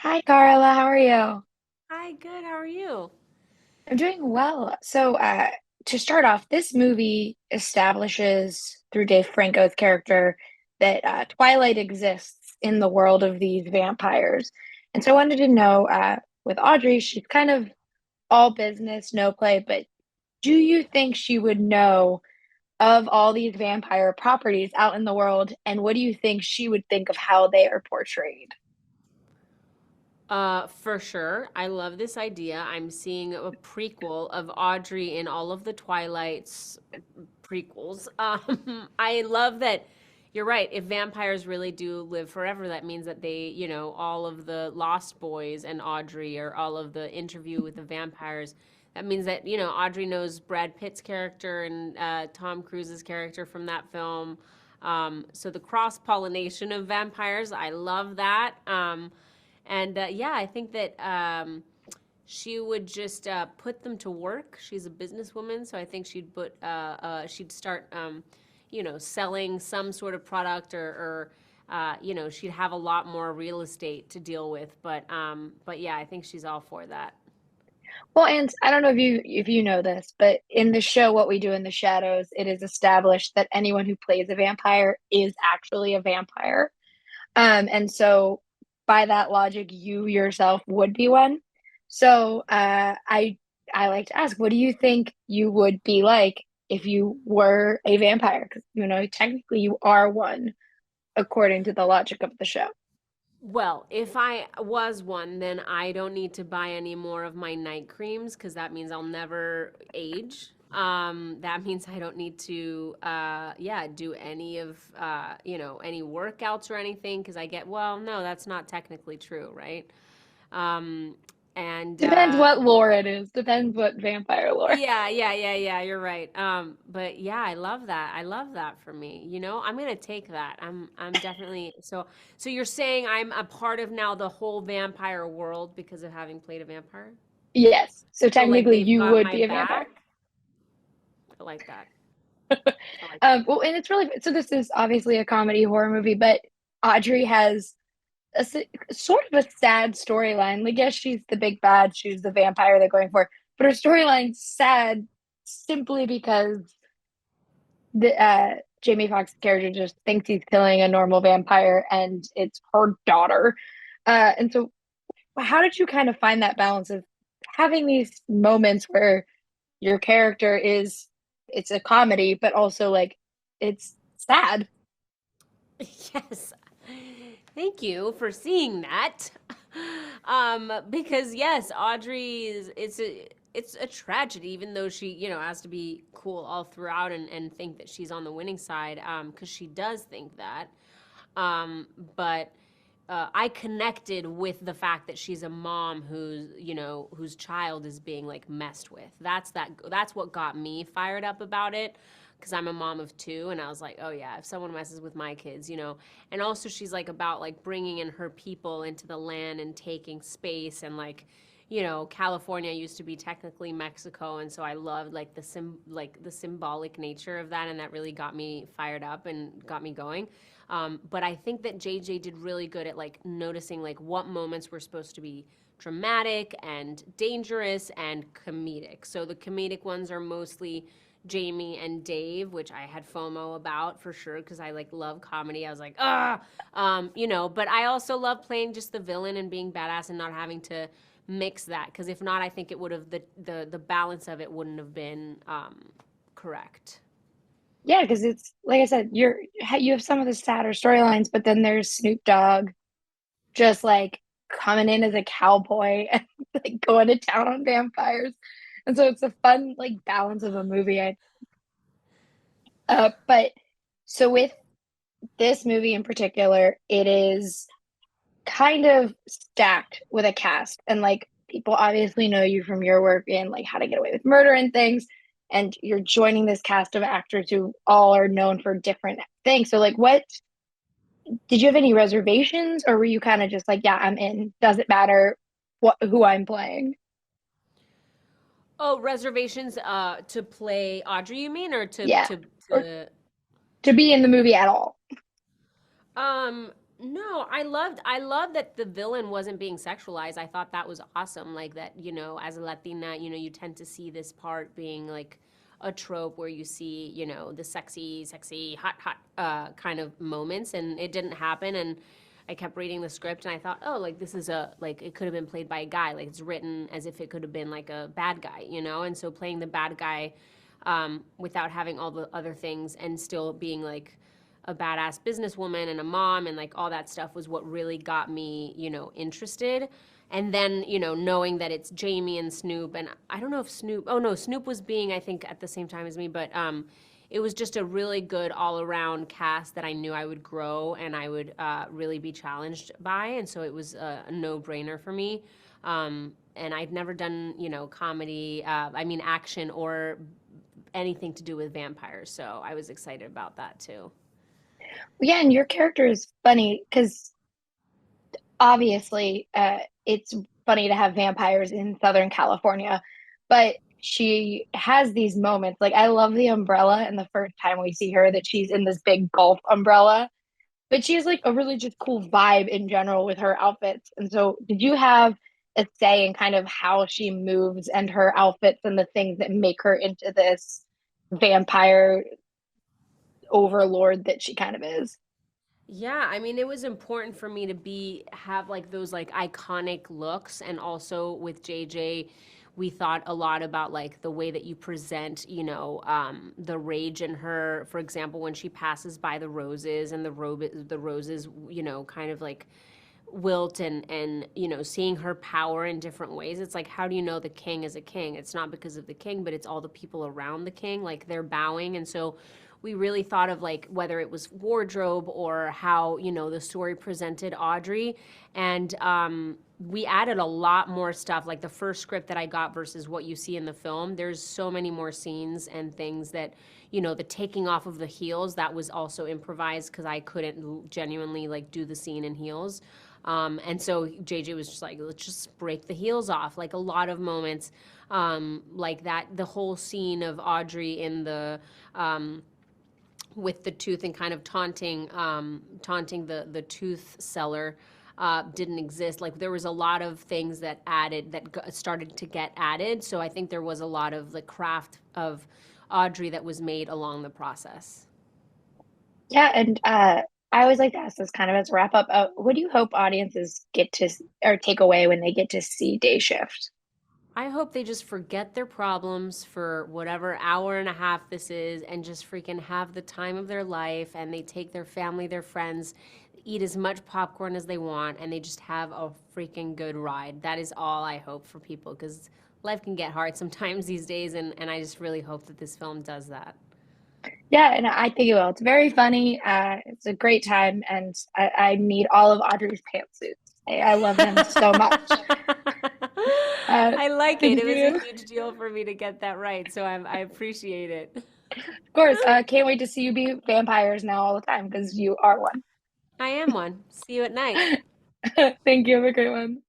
Hi, Karla. How are you? Hi, good. How are you? I'm doing well. To start off, this movie establishes through Dave Franco's character that Twilight exists in the world of these vampires. And so I wanted to know, with Audrey, she's kind of all business, no play, but do you think she would know of all these vampire properties out in the world? And what do you think she would think of how they are portrayed? For sure. I love this idea. I'm seeing a prequel of Audrey in all of the Twilight's prequels. I love that you're right. If vampires really do live forever, that means that all of the Lost Boys and Audrey or all of the Interview with the Vampires, that means that, Audrey knows Brad Pitt's character and Tom Cruise's character from that film. So the cross pollination of vampires, I love that. And yeah, I think that she would just put them to work. She's a businesswoman, so I think she'd start, selling some sort of product or she'd have a lot more real estate to deal with. But yeah, I think she's all for that. Well, and I don't know if you know this, but in the show What We Do in the Shadows, it is established that anyone who plays a vampire is actually a vampire. And so by that logic, you yourself would be one. So I like to ask, what do you think you would be like if you were a vampire? Because technically you are one according to the logic of the show. Well, if I was one, then I don't need to buy any more of my night creams because that means I'll never age. That means I don't need to, yeah, do any of, any workouts or anything because well, no, that's not technically true, right? Um, and Depends what lore it is. Depends what vampire lore. yeah. You're right. But yeah, I love that. I love that for me. I'm gonna take that. I'm definitely so. So you're saying I'm a part of now the whole vampire world because of having played a vampire? Yes. So So like technically they've you got would my be a vampire. back. I like that. I like that. Well, and it's really so. This is obviously a comedy horror movie, but Audrey has sort of a sad storyline. Like, yes, she's the big bad, she's the vampire they're going for, but her storyline's sad simply because the Jamie Foxx's character just thinks he's killing a normal vampire, and it's her daughter. And so, how did you kind of find that balance of having these moments where your character is it's a comedy, but also like it's sad. Yes. Thank you for seeing that. Because yes, Audrey is it's a tragedy, even though she, has to be cool all throughout and think that she's on the winning side, because she does think that. But I connected with the fact that she's a mom whose child is being like messed with. That's what got me fired up about it because I'm a mom of two and I was like, oh yeah, if someone messes with my kids. And also she's like about like bringing in her people into the land and taking space and like California used to be technically Mexico, and so I loved like the symbolic nature of that, and that really got me fired up and got me going. But I think that JJ did really good at like noticing like what moments were supposed to be dramatic and dangerous and comedic. So the comedic ones are mostly Jamie and Dave, which I had FOMO about for sure because I like love comedy. I was like, ah, but I also love playing just the villain and being badass and not having to mix that because if not, I think it would have the balance of it wouldn't have been correct. Yeah, because it's like I said, you have some of the sadder storylines, but then there's Snoop Dogg just like coming in as a cowboy and like going to town on vampires. And so it's a fun like balance of a movie. But so with this movie in particular, it is kind of stacked with a cast, and like people obviously know you from your work in like How to Get Away with Murder and things, and you're joining this cast of actors who all are known for different things. So like, what did you have any reservations, or were you kind of just like, yeah, I'm in, doesn't matter what who I'm playing? Oh, reservations to play Audrey, you mean, or to Yeah, to or to to be in the movie at all. um No, I loved that the villain wasn't being sexualized. I thought that was awesome. Like that, you know, as a Latina, you know, you tend to see this part being like a trope where you see, you know, the sexy, hot, kind of moments, and it didn't happen. And I kept reading the script, and I thought, oh, like this is a like it could have been played by a guy. Like it's written as if it could have been like a bad guy, you know. And so playing the bad guy without having all the other things and still being like a badass businesswoman and a mom and like all that stuff was what really got me, you know, interested. And then, you know, knowing that it's Jamie and Snoop, and I don't know if Snoop, oh no, Snoop was being, I think, at the same time as me, but it was just a really good all around cast that I knew I would grow and I would really be challenged by. And so it was a no brainer for me. And I'd never done, you know, comedy, I mean, action or anything to do with vampires. So I was excited about that too. Yeah, and your character is funny because obviously it's funny to have vampires in Southern California, but she has these moments. Like I love the umbrella, and the first time we see her that she's in this big golf umbrella, but she has like a really just cool vibe in general with her outfits. And so, did you have a say in kind of how she moves and her outfits and the things that make her into this vampire overlord that she kind of is? Yeah, I mean, it was important for me to be have like those like iconic looks, and also with JJ, we thought a lot about like the way that you present, you know, the rage in her. For example, when she passes by the roses and the roses, you know, kind of like wilt and you know seeing her power in different ways. It's like, how do you know the king is a king? It's not because of the king, but it's all the people around the king, like they're bowing. And so we really thought of like whether it was wardrobe or how, you know, the story presented Audrey. And we added a lot more stuff, like the first script that I got versus what you see in the film. There's so many more scenes and things that, you know, the taking off of the heels, that was also improvised because I couldn't genuinely like do the scene in heels. And so JJ was just like, let's just break the heels off. Like a lot of moments like that. The whole scene of Audrey in the with the tooth and kind of taunting the tooth seller didn't exist. Like there was a lot of things that added that started to get added. So I think there was a lot of the craft of Audrey that was made along the process. Yeah, and I always like to ask this kind of as a wrap up. What do you hope audiences get to or take away when they get to see Day Shift? I hope they just forget their problems for whatever hour and a half this is and just freaking have the time of their life, and they take their family, their friends, eat as much popcorn as they want, and they just have a freaking good ride. That is all I hope for people, because life can get hard sometimes these days, and I just really hope that this film does that. Yeah, and I think it will. It's very funny. It's a great time, and I need all of Audrey's pantsuits. I love them so much. I like it. Thank It was a you. huge deal for me to get that right, so I appreciate it. Of course, can't wait to see you be vampires now all the time because you are one. I am one. See you at night. Thank you. Have a great one.